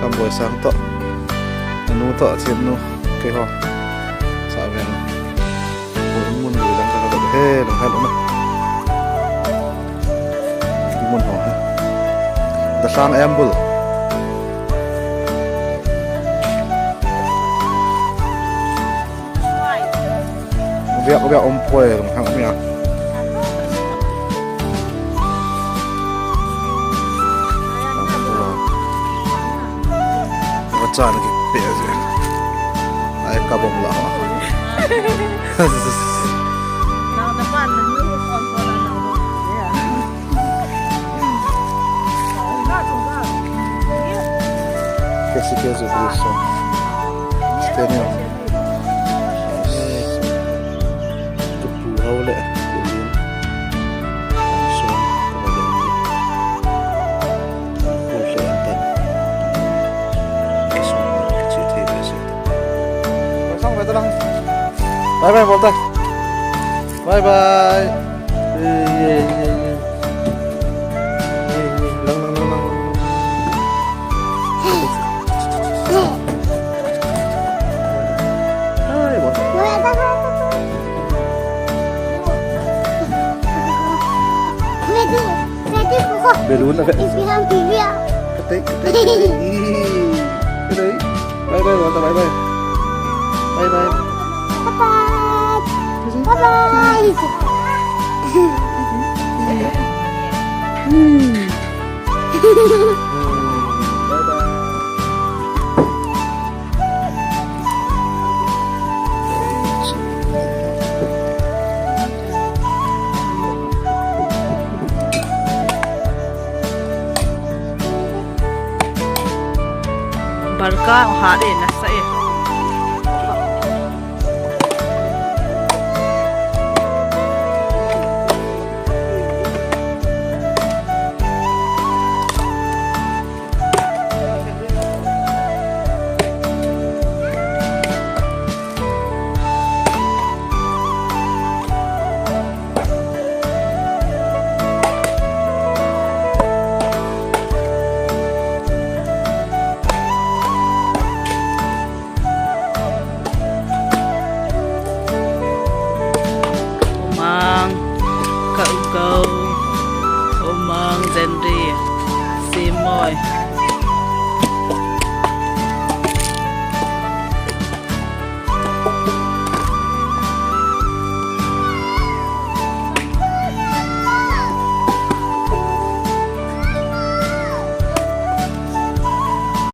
Kamboisang to anu to chen nu ke ho sa veng mun lu dang ka he dong ha lo na mun ho ha da sang em bul việc om poi dong hang mia cha na ki pe ze ai ka bom la ha nào tập ban là như con là nào que se quer dizer isso estéreo tu pura oleh kemudian langsung kemudian antan semua kecil biasa sang betul lang bye bye volta bye bye belum nak Isbihan TV ya. ketik ketik bye bye volta bye bye bye bye Bye bye. Barca hade na sa